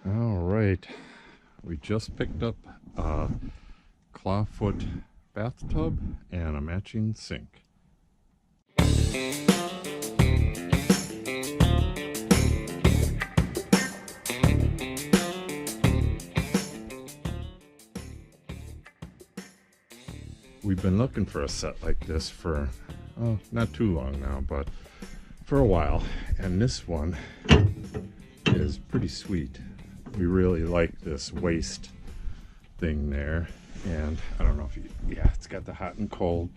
All right, we just picked up a clawfoot bathtub and a matching sink. We've been looking for a set like this for, not too long now, but for a while. And this one is pretty sweet. We really like this waist thing there. And I don't know if yeah, it's got the hot and cold.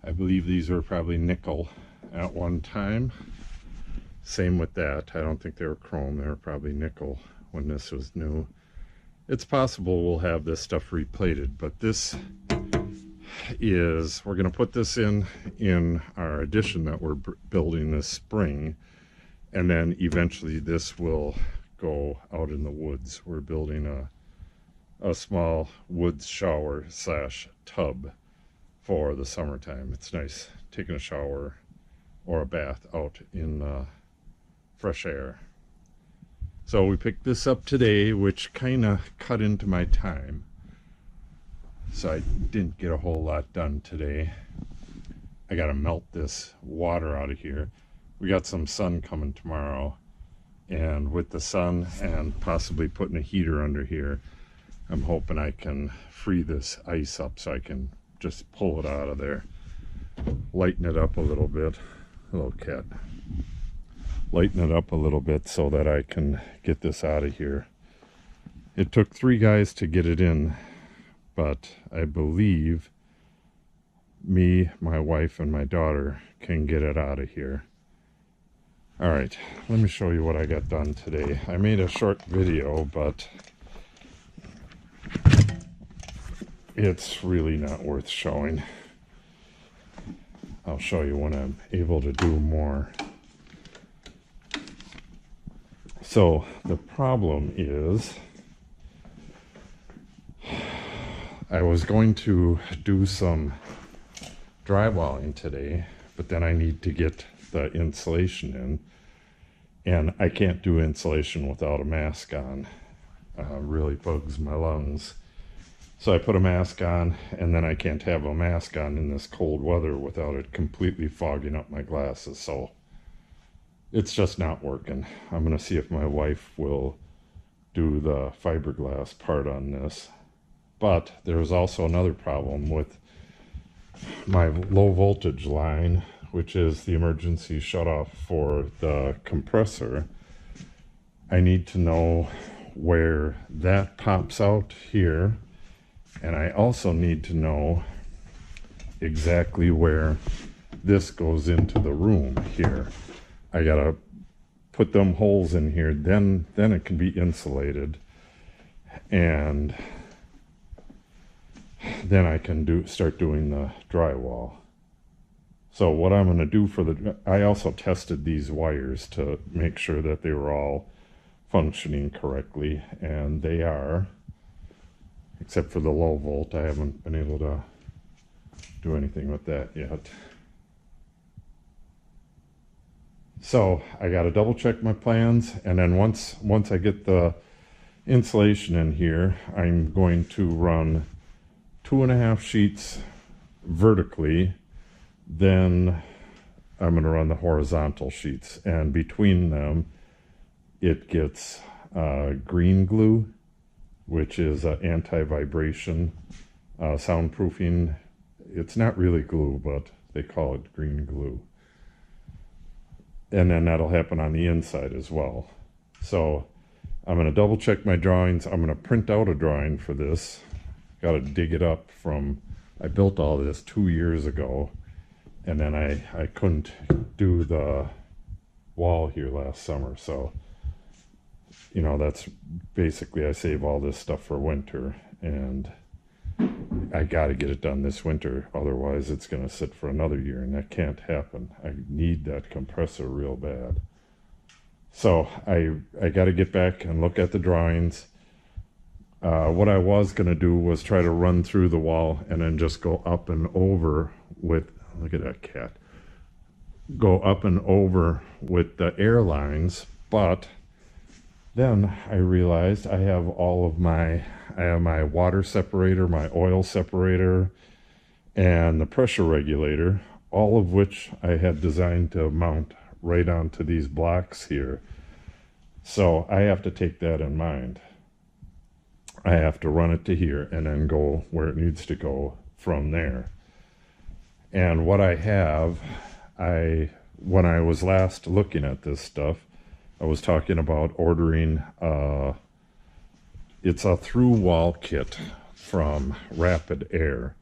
I believe these were probably nickel at one time. Same with that. I don't think they were chrome. They were probably nickel when this was new. It's possible we'll have this stuff replated, but this is, we're going to put this in our addition that we're building this spring, and then eventually this will go out in the woods. We're building a small woods shower slash tub for the summertime. It's nice taking a shower or a bath out in fresh air. So we picked this up today, which kind of cut into my time. So I didn't get a whole lot done today. I got to melt this water out of here. We got some sun coming tomorrow. And with the sun and possibly putting a heater under here, I'm hoping I can free this ice up so I can just pull it out of there. Lighten it up a little bit. Hello, cat. Lighten it up a little bit so that I can get this out of here. It took 3 guys to get it in, but I believe me, my wife, and my daughter can get it out of here. All right, let me show you what I got done today. I made a short video, but it's really not worth showing. I'll show you when I'm able to do more. So the problem is, I was going to do some drywalling today, but then I need to get the insulation in, and I can't do insulation without a mask on. Really bugs my lungs. So I put a mask on, and then I can't have a mask on in this cold weather without it completely fogging up my glasses. So it's just not working. I'm going to see if my wife will do the fiberglass part on this. But there's also another problem with my low voltage line, which is the emergency shutoff for the compressor. I need to know where that pops out here, and I also need to know exactly where this goes into the room here. I gotta put them holes in here, then it can be insulated, and then I can start doing the drywall. So what I'm going to do for I also tested these wires to make sure that they were all functioning correctly, and they are, except for the low volt. I haven't been able to do anything with that yet. So I got to double check my plans, and then once I get the insulation in here, I'm going to run 2.5 sheets vertically, then I'm going to run the horizontal sheets, and between them it gets green glue, which is anti-vibration soundproofing. It's not really glue, but they call it green glue. And then that'll happen on the inside as well. So I'm going to double check my drawings. I'm going to print out a drawing for this. Got to dig it up from, I built all this 2 years ago, and then I couldn't do the wall here last summer. So, you know, that's basically, I save all this stuff for winter, and I got to get it done this winter. Otherwise it's going to sit for another year, and that can't happen. I need that compressor real bad. So I got to get back and look at the drawings. What I was going to do was try to run through the wall and then just go up and over with, look at that cat, go up and over with the air lines, but Then I realized I have my water separator, my oil separator, and the pressure regulator, all of which I had designed to mount right onto these blocks here. So I have to take that in mind. I have to run it to here and then go where it needs to go from there. And what I have, when I was last looking at this stuff, I was talking about ordering, it's a through wall kit from Rapid Air.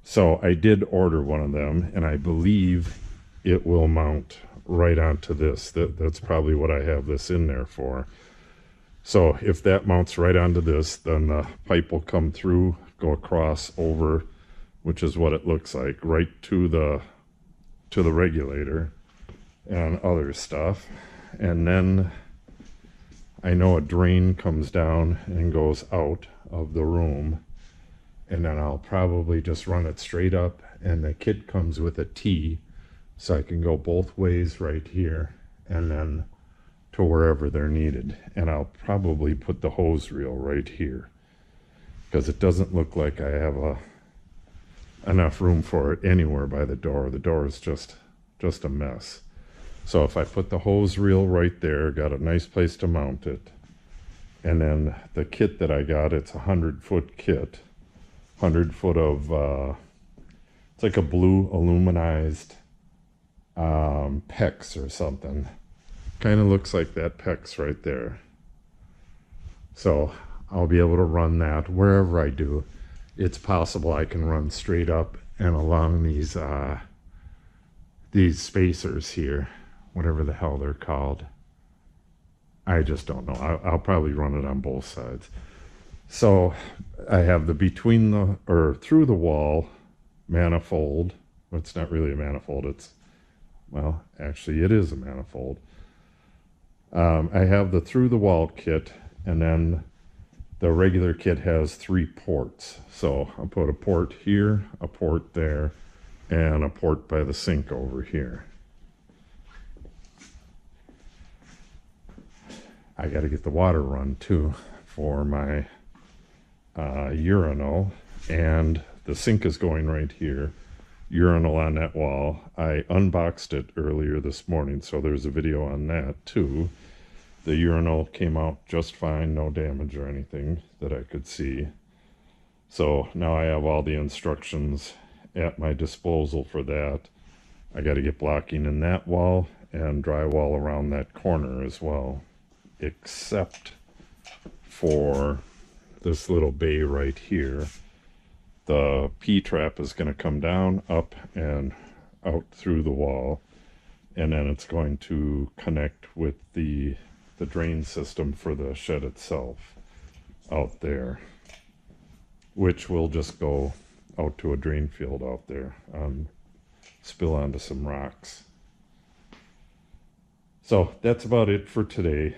So I did order one of them, and I believe it will mount right onto this. That's probably what I have this in there for. So if that mounts right onto this, then the pipe will come through, go across over, which is what it looks like, right to the regulator and other stuff. And then I know a drain comes down and goes out of the room, and then I'll probably just run it straight up, and the kit comes with a T, so I can go both ways right here and then to wherever they're needed. And I'll probably put the hose reel right here, because it doesn't look like I have enough room for it anywhere by the door. The door is just a mess. So if I put the hose reel right there, got a nice place to mount it, and then the kit that I got, it's a 100-foot kit, 100 foot of, it's like a blue aluminized PEX or something. Kind of looks like that PEX right there. So I'll be able to run that wherever I do. It's possible I can run straight up and along these spacers here, whatever the hell they're called. I just don't know. I'll probably run it on both sides. So I have the through the wall manifold. Well, it's not really a manifold. Well, actually it is a manifold. I have the through the wall kit, and then the regular kit has 3 ports. So I'll put a port here, a port there, and a port by the sink over here. I got to get the water run too for my urinal, and the sink is going right here. Urinal on that wall. I unboxed it earlier this morning, so there's a video on that too. The urinal came out just fine, no damage or anything that I could see. So now I have all the instructions at my disposal for that. I got to get blocking in that wall and drywall around that corner as well, except for this little bay right here. The P-trap is going to come down, up, and out through the wall, and then it's going to connect with the drain system for the shed itself out there, which will just go out to a drain field out there, spill onto some rocks. So that's about it for today.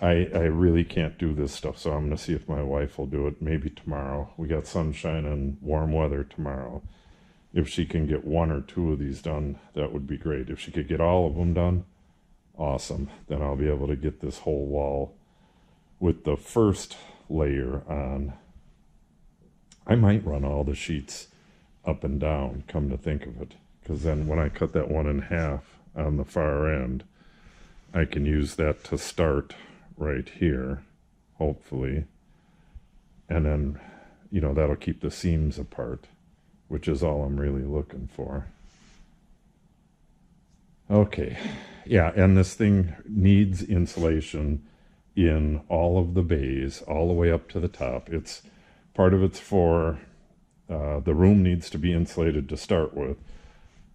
I really can't do this stuff, so I'm going to see if my wife will do it maybe tomorrow. We got sunshine and warm weather tomorrow. If she can get 1 or 2 of these done, that would be great. If she could get all of them done, awesome. Then I'll be able to get this whole wall with the first layer on. I might run all the sheets up and down, come to think of it, because then when I cut that one in half on the far end, I can use that to start right here, hopefully, and then, you know, that'll keep the seams apart, which is all I'm really looking for. Okay, yeah, and this thing needs insulation in all of the bays, all the way up to the top. It's part of it's for the room needs to be insulated to start with,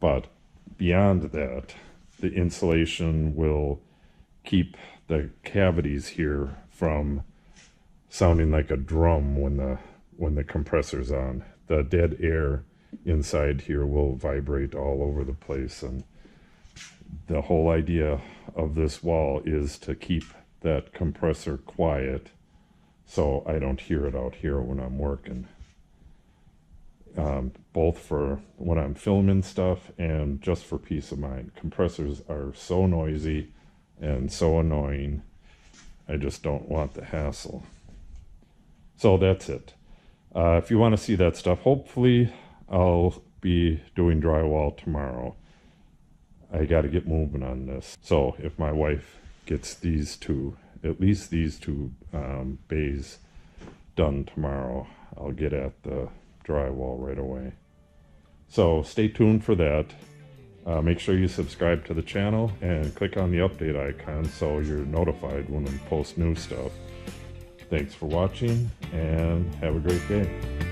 but beyond that, the insulation will keep the cavities here from sounding like a drum when the compressor's on. The dead air inside here will vibrate all over the place, and the whole idea of this wall is to keep that compressor quiet so I don't hear it out here when I'm working. Both for when I'm filming stuff and just for peace of mind. Compressors are so noisy and so annoying, I just don't want the hassle. So that's it. If you want to see that stuff, hopefully I'll be doing drywall tomorrow. I got to get moving on this. So if my wife gets these two, at least these two bays done tomorrow, I'll get at the drywall right away. So stay tuned for that. Make sure you subscribe to the channel and click on the update icon so you're notified when we post new stuff. Thanks for watching and have a great day.